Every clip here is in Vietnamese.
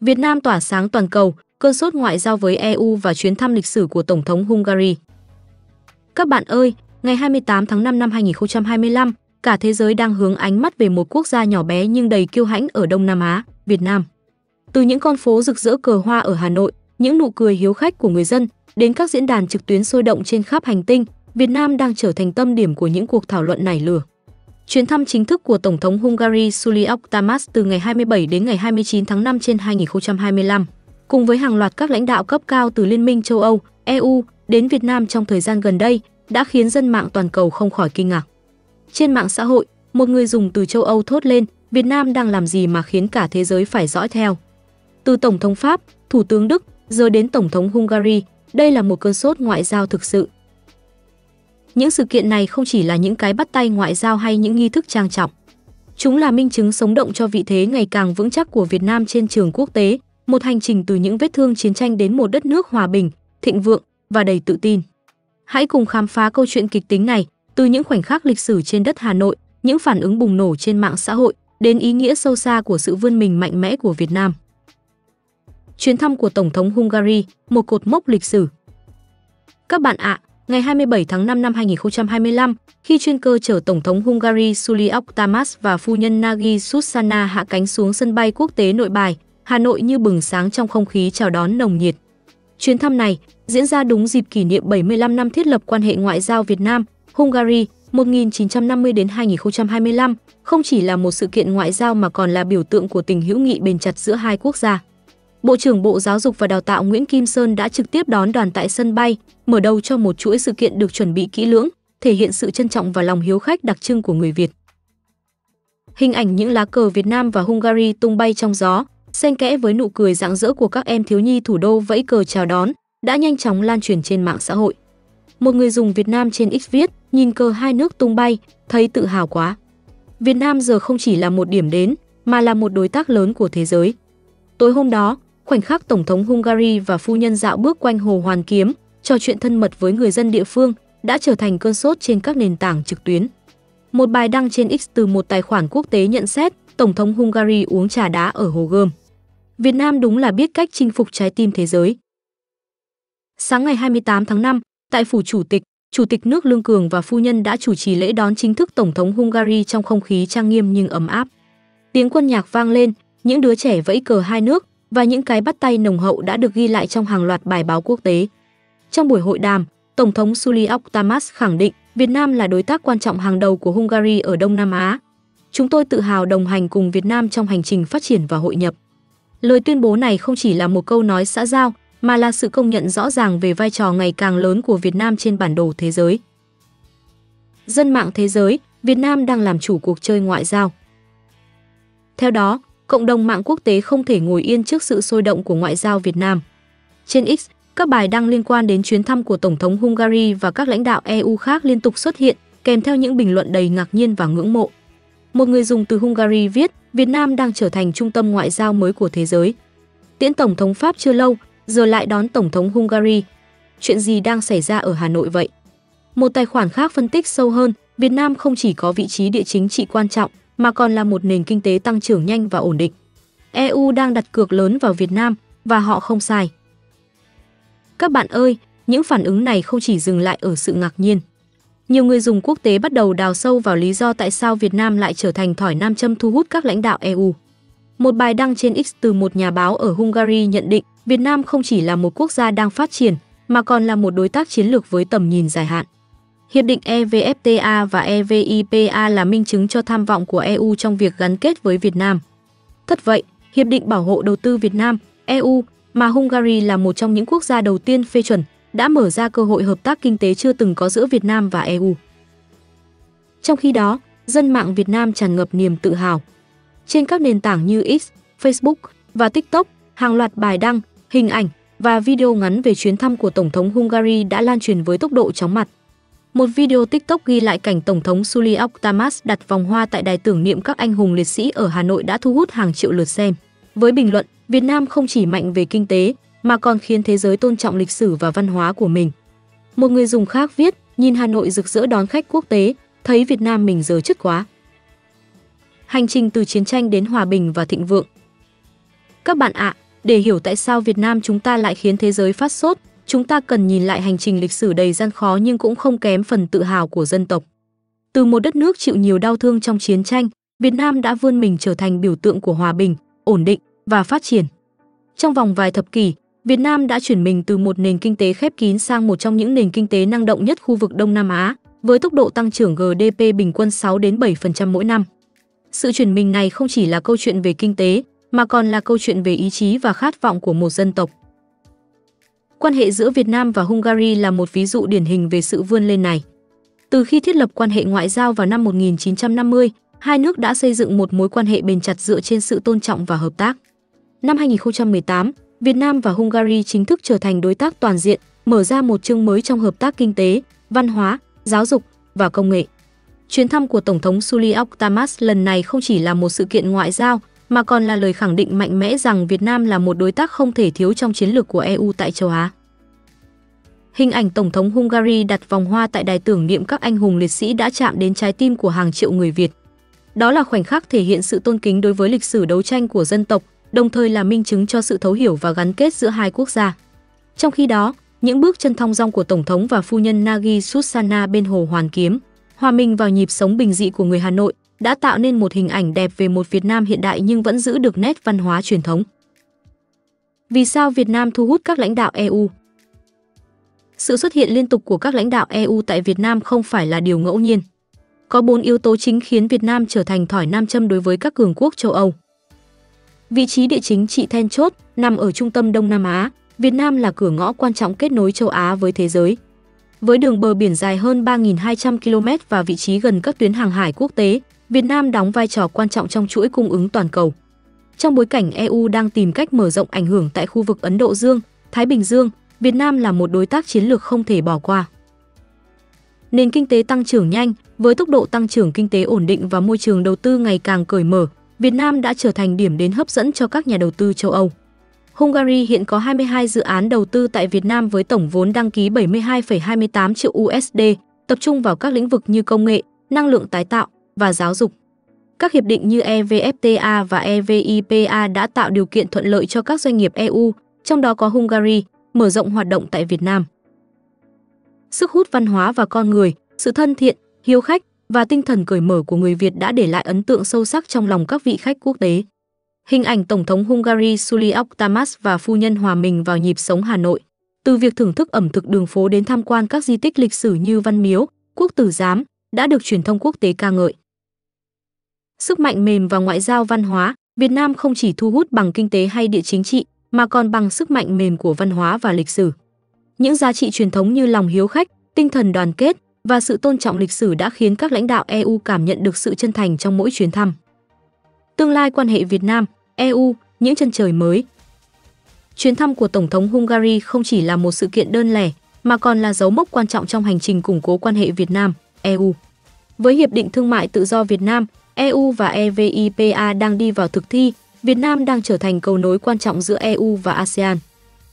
Việt Nam tỏa sáng toàn cầu, cơn sốt ngoại giao với EU và chuyến thăm lịch sử của Tổng thống Hungary. Các bạn ơi, ngày 28 tháng 5 năm 2025, cả thế giới đang hướng ánh mắt về một quốc gia nhỏ bé nhưng đầy kiêu hãnh ở Đông Nam Á, Việt Nam. Từ những con phố rực rỡ cờ hoa ở Hà Nội, những nụ cười hiếu khách của người dân, đến các diễn đàn trực tuyến sôi động trên khắp hành tinh, Việt Nam đang trở thành tâm điểm của những cuộc thảo luận nảy lửa. Chuyến thăm chính thức của Tổng thống Hungary György Tamás từ ngày 27 đến ngày 29 tháng 5 trên 2025, cùng với hàng loạt các lãnh đạo cấp cao từ Liên minh châu Âu, EU đến Việt Nam trong thời gian gần đây, đã khiến dân mạng toàn cầu không khỏi kinh ngạc. Trên mạng xã hội, một người dùng từ châu Âu thốt lên, Việt Nam đang làm gì mà khiến cả thế giới phải dõi theo. Từ Tổng thống Pháp, Thủ tướng Đức, giờ đến Tổng thống Hungary, đây là một cơn sốt ngoại giao thực sự. Những sự kiện này không chỉ là những cái bắt tay ngoại giao hay những nghi thức trang trọng. Chúng là minh chứng sống động cho vị thế ngày càng vững chắc của Việt Nam trên trường quốc tế, một hành trình từ những vết thương chiến tranh đến một đất nước hòa bình, thịnh vượng và đầy tự tin. Hãy cùng khám phá câu chuyện kịch tính này, từ những khoảnh khắc lịch sử trên đất Hà Nội, những phản ứng bùng nổ trên mạng xã hội, đến ý nghĩa sâu xa của sự vươn mình mạnh mẽ của Việt Nam. Chuyến thăm của Tổng thống Hungary, một cột mốc lịch sử. Các bạn ạ, ngày 27 tháng 5 năm 2025, khi chuyên cơ chở Tổng thống Hungary György Tamás và phu nhân Nagy Susanna hạ cánh xuống sân bay quốc tế Nội Bài, Hà Nội như bừng sáng trong không khí chào đón nồng nhiệt. Chuyến thăm này diễn ra đúng dịp kỷ niệm 75 năm thiết lập quan hệ ngoại giao Việt Nam Hungary 1950 đến 2025, không chỉ là một sự kiện ngoại giao mà còn là biểu tượng của tình hữu nghị bền chặt giữa hai quốc gia. Bộ trưởng Bộ Giáo dục và Đào tạo Nguyễn Kim Sơn đã trực tiếp đón đoàn tại sân bay, mở đầu cho một chuỗi sự kiện được chuẩn bị kỹ lưỡng, thể hiện sự trân trọng và lòng hiếu khách đặc trưng của người Việt. Hình ảnh những lá cờ Việt Nam và Hungary tung bay trong gió, xen kẽ với nụ cười rạng rỡ của các em thiếu nhi thủ đô vẫy cờ chào đón, đã nhanh chóng lan truyền trên mạng xã hội. Một người dùng Việt Nam trên X viết, nhìn cờ hai nước tung bay, thấy tự hào quá. Việt Nam giờ không chỉ là một điểm đến, mà là một đối tác lớn của thế giới. Tối hôm đó, khoảnh khắc Tổng thống Hungary và phu nhân dạo bước quanh Hồ Hoàn Kiếm, trò chuyện thân mật với người dân địa phương, đã trở thành cơn sốt trên các nền tảng trực tuyến. Một bài đăng trên X từ một tài khoản quốc tế nhận xét, Tổng thống Hungary uống trà đá ở Hồ Gươm. Việt Nam đúng là biết cách chinh phục trái tim thế giới. Sáng ngày 28 tháng 5, tại Phủ Chủ tịch nước Lương Cường và phu nhân đã chủ trì lễ đón chính thức Tổng thống Hungary trong không khí trang nghiêm nhưng ấm áp. Tiếng quân nhạc vang lên, những đứa trẻ vẫy cờ hai nước và những cái bắt tay nồng hậu đã được ghi lại trong hàng loạt bài báo quốc tế. Trong buổi hội đàm, Tổng thống György Tamás khẳng định Việt Nam là đối tác quan trọng hàng đầu của Hungary ở Đông Nam Á. Chúng tôi tự hào đồng hành cùng Việt Nam trong hành trình phát triển và hội nhập. Lời tuyên bố này không chỉ là một câu nói xã giao, mà là sự công nhận rõ ràng về vai trò ngày càng lớn của Việt Nam trên bản đồ thế giới. Dân mạng thế giới, Việt Nam đang làm chủ cuộc chơi ngoại giao. Theo đó, cộng đồng mạng quốc tế không thể ngồi yên trước sự sôi động của ngoại giao Việt Nam. Trên X, các bài đăng liên quan đến chuyến thăm của Tổng thống Hungary và các lãnh đạo EU khác liên tục xuất hiện, kèm theo những bình luận đầy ngạc nhiên và ngưỡng mộ. Một người dùng từ Hungary viết, Việt Nam đang trở thành trung tâm ngoại giao mới của thế giới. Tiễn Tổng thống Pháp chưa lâu, giờ lại đón Tổng thống Hungary. Chuyện gì đang xảy ra ở Hà Nội vậy? Một tài khoản khác phân tích sâu hơn, Việt Nam không chỉ có vị trí địa chính trị quan trọng, mà còn là một nền kinh tế tăng trưởng nhanh và ổn định. EU đang đặt cược lớn vào Việt Nam, và họ không sai. Các bạn ơi, những phản ứng này không chỉ dừng lại ở sự ngạc nhiên. Nhiều người dùng quốc tế bắt đầu đào sâu vào lý do tại sao Việt Nam lại trở thành thỏi nam châm thu hút các lãnh đạo EU. Một bài đăng trên X từ một nhà báo ở Hungary nhận định Việt Nam không chỉ là một quốc gia đang phát triển, mà còn là một đối tác chiến lược với tầm nhìn dài hạn. Hiệp định EVFTA và EVIPA là minh chứng cho tham vọng của EU trong việc gắn kết với Việt Nam. Thật vậy, Hiệp định Bảo hộ Đầu tư Việt Nam, EU, mà Hungary là một trong những quốc gia đầu tiên phê chuẩn, đã mở ra cơ hội hợp tác kinh tế chưa từng có giữa Việt Nam và EU. Trong khi đó, dân mạng Việt Nam tràn ngập niềm tự hào. Trên các nền tảng như X, Facebook và TikTok, hàng loạt bài đăng, hình ảnh và video ngắn về chuyến thăm của Tổng thống Hungary đã lan truyền với tốc độ chóng mặt. Một video TikTok ghi lại cảnh Tổng thống György Tamás đặt vòng hoa tại đài tưởng niệm các anh hùng liệt sĩ ở Hà Nội đã thu hút hàng triệu lượt xem. Với bình luận, Việt Nam không chỉ mạnh về kinh tế, mà còn khiến thế giới tôn trọng lịch sử và văn hóa của mình. Một người dùng khác viết, nhìn Hà Nội rực rỡ đón khách quốc tế, thấy Việt Nam mình giờ chất quá. Hành trình từ chiến tranh đến hòa bình và thịnh vượng. Các bạn ạ, Để hiểu tại sao Việt Nam chúng ta lại khiến thế giới phát sốt, chúng ta cần nhìn lại hành trình lịch sử đầy gian khó nhưng cũng không kém phần tự hào của dân tộc. Từ một đất nước chịu nhiều đau thương trong chiến tranh, Việt Nam đã vươn mình trở thành biểu tượng của hòa bình, ổn định và phát triển. Trong vòng vài thập kỷ, Việt Nam đã chuyển mình từ một nền kinh tế khép kín sang một trong những nền kinh tế năng động nhất khu vực Đông Nam Á, với tốc độ tăng trưởng GDP bình quân 6 đến 7% mỗi năm. Sự chuyển mình này không chỉ là câu chuyện về kinh tế, mà còn là câu chuyện về ý chí và khát vọng của một dân tộc. Quan hệ giữa Việt Nam và Hungary là một ví dụ điển hình về sự vươn lên này. Từ khi thiết lập quan hệ ngoại giao vào năm 1950, hai nước đã xây dựng một mối quan hệ bền chặt dựa trên sự tôn trọng và hợp tác. Năm 2018, Việt Nam và Hungary chính thức trở thành đối tác toàn diện, mở ra một chương mới trong hợp tác kinh tế, văn hóa, giáo dục và công nghệ. Chuyến thăm của Tổng thống Suliok Tamas lần này không chỉ là một sự kiện ngoại giao, mà còn là lời khẳng định mạnh mẽ rằng Việt Nam là một đối tác không thể thiếu trong chiến lược của EU tại châu Á. Hình ảnh Tổng thống Hungary đặt vòng hoa tại đài tưởng niệm các anh hùng liệt sĩ đã chạm đến trái tim của hàng triệu người Việt. Đó là khoảnh khắc thể hiện sự tôn kính đối với lịch sử đấu tranh của dân tộc, đồng thời là minh chứng cho sự thấu hiểu và gắn kết giữa hai quốc gia. Trong khi đó, những bước chân thong dong của Tổng thống và phu nhân Nagi Susana bên Hồ Hoàn Kiếm, hòa mình vào nhịp sống bình dị của người Hà Nội, đã tạo nên một hình ảnh đẹp về một Việt Nam hiện đại nhưng vẫn giữ được nét văn hóa truyền thống. Vì sao Việt Nam thu hút các lãnh đạo EU? Sự xuất hiện liên tục của các lãnh đạo EU tại Việt Nam không phải là điều ngẫu nhiên. Có 4 yếu tố chính khiến Việt Nam trở thành thỏi nam châm đối với các cường quốc châu Âu. Vị trí địa chính trị then chốt, nằm ở trung tâm Đông Nam Á, Việt Nam là cửa ngõ quan trọng kết nối châu Á với thế giới. Với đường bờ biển dài hơn 3.200 km và vị trí gần các tuyến hàng hải quốc tế, Việt Nam đóng vai trò quan trọng trong chuỗi cung ứng toàn cầu. Trong bối cảnh EU đang tìm cách mở rộng ảnh hưởng tại khu vực Ấn Độ Dương, Thái Bình Dương, Việt Nam là một đối tác chiến lược không thể bỏ qua. Nền kinh tế tăng trưởng nhanh, với tốc độ tăng trưởng kinh tế ổn định và môi trường đầu tư ngày càng cởi mở, Việt Nam đã trở thành điểm đến hấp dẫn cho các nhà đầu tư châu Âu. Hungary hiện có 22 dự án đầu tư tại Việt Nam với tổng vốn đăng ký 72,28 triệu USD, tập trung vào các lĩnh vực như công nghệ, năng lượng tái tạo và giáo dục. Các hiệp định như EVFTA và EVIPA đã tạo điều kiện thuận lợi cho các doanh nghiệp EU, trong đó có Hungary, mở rộng hoạt động tại Việt Nam. Sức hút văn hóa và con người, sự thân thiện, hiếu khách và tinh thần cởi mở của người Việt đã để lại ấn tượng sâu sắc trong lòng các vị khách quốc tế. Hình ảnh Tổng thống Hungary Suliok Tamas và phu nhân hòa mình vào nhịp sống Hà Nội. Từ việc thưởng thức ẩm thực đường phố đến tham quan các di tích lịch sử như Văn Miếu, Quốc Tử Giám, đã được truyền thông quốc tế ca ngợi. Sức mạnh mềm và ngoại giao văn hóa, Việt Nam không chỉ thu hút bằng kinh tế hay địa chính trị, mà còn bằng sức mạnh mềm của văn hóa và lịch sử. Những giá trị truyền thống như lòng hiếu khách, tinh thần đoàn kết và sự tôn trọng lịch sử đã khiến các lãnh đạo EU cảm nhận được sự chân thành trong mỗi chuyến thăm. Tương lai quan hệ Việt Nam, EU, những chân trời mới. Chuyến thăm của Tổng thống Hungary không chỉ là một sự kiện đơn lẻ, mà còn là dấu mốc quan trọng trong hành trình củng cố quan hệ Việt Nam, EU. Với Hiệp định Thương mại Tự do Việt Nam, EU và EVIPA đang đi vào thực thi, Việt Nam đang trở thành cầu nối quan trọng giữa EU và ASEAN.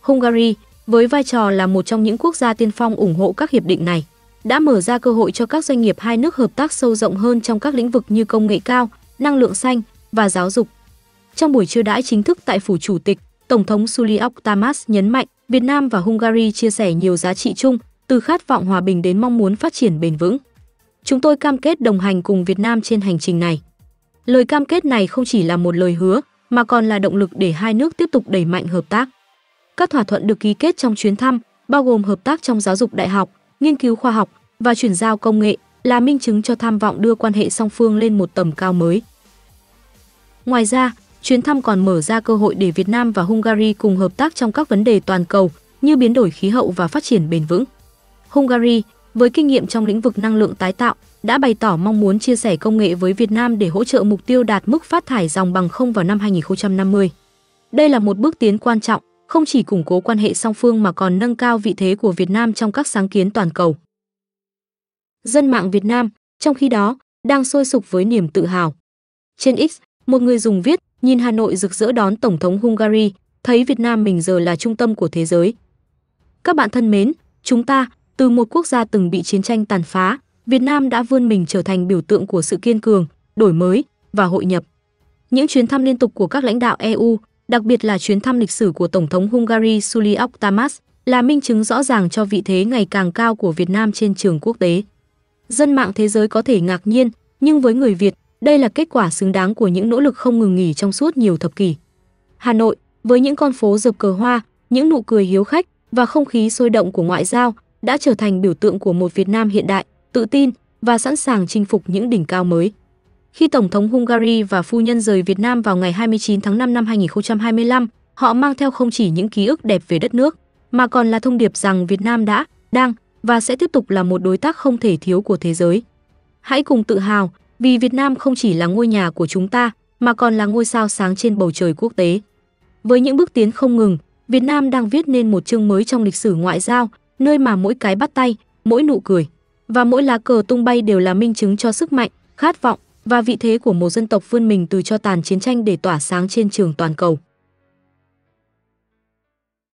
Hungary, với vai trò là một trong những quốc gia tiên phong ủng hộ các hiệp định này, đã mở ra cơ hội cho các doanh nghiệp hai nước hợp tác sâu rộng hơn trong các lĩnh vực như công nghệ cao, năng lượng xanh và giáo dục. Trong buổi chiêu đãi chính thức tại Phủ Chủ tịch, Tổng thống Suliok Tamas nhấn mạnh Việt Nam và Hungary chia sẻ nhiều giá trị chung, từ khát vọng hòa bình đến mong muốn phát triển bền vững. Chúng tôi cam kết đồng hành cùng Việt Nam trên hành trình này. Lời cam kết này không chỉ là một lời hứa, mà còn là động lực để hai nước tiếp tục đẩy mạnh hợp tác. Các thỏa thuận được ký kết trong chuyến thăm, bao gồm hợp tác trong giáo dục đại học, nghiên cứu khoa học và chuyển giao công nghệ, là minh chứng cho tham vọng đưa quan hệ song phương lên một tầm cao mới. Ngoài ra, chuyến thăm còn mở ra cơ hội để Việt Nam và Hungary cùng hợp tác trong các vấn đề toàn cầu như biến đổi khí hậu và phát triển bền vững. Hungary, với kinh nghiệm trong lĩnh vực năng lượng tái tạo, đã bày tỏ mong muốn chia sẻ công nghệ với Việt Nam để hỗ trợ mục tiêu đạt mức phát thải ròng bằng không vào năm 2050. Đây là một bước tiến quan trọng, không chỉ củng cố quan hệ song phương mà còn nâng cao vị thế của Việt Nam trong các sáng kiến toàn cầu. Dân mạng Việt Nam, trong khi đó, đang sôi sục với niềm tự hào. Trên X, một người dùng viết, nhìn Hà Nội rực rỡ đón Tổng thống Hungary, thấy Việt Nam mình giờ là trung tâm của thế giới. Các bạn thân mến, chúng ta, từ một quốc gia từng bị chiến tranh tàn phá, Việt Nam đã vươn mình trở thành biểu tượng của sự kiên cường, đổi mới và hội nhập. Những chuyến thăm liên tục của các lãnh đạo EU, đặc biệt là chuyến thăm lịch sử của Tổng thống Hungary Suliak Tamás, là minh chứng rõ ràng cho vị thế ngày càng cao của Việt Nam trên trường quốc tế. Dân mạng thế giới có thể ngạc nhiên, nhưng với người Việt, đây là kết quả xứng đáng của những nỗ lực không ngừng nghỉ trong suốt nhiều thập kỷ. Hà Nội, với những con phố rực cờ hoa, những nụ cười hiếu khách và không khí sôi động của ngoại giao, đã trở thành biểu tượng của một Việt Nam hiện đại, tự tin và sẵn sàng chinh phục những đỉnh cao mới. Khi Tổng thống Hungary và phu nhân rời Việt Nam vào ngày 29 tháng 5 năm 2025, họ mang theo không chỉ những ký ức đẹp về đất nước, mà còn là thông điệp rằng Việt Nam đã, đang và sẽ tiếp tục là một đối tác không thể thiếu của thế giới. Hãy cùng tự hào, vì Việt Nam không chỉ là ngôi nhà của chúng ta, mà còn là ngôi sao sáng trên bầu trời quốc tế. Với những bước tiến không ngừng, Việt Nam đang viết nên một chương mới trong lịch sử ngoại giao, nơi mà mỗi cái bắt tay, mỗi nụ cười và mỗi lá cờ tung bay đều là minh chứng cho sức mạnh, khát vọng và vị thế của một dân tộc vươn mình từ tro tàn chiến tranh để tỏa sáng trên trường toàn cầu.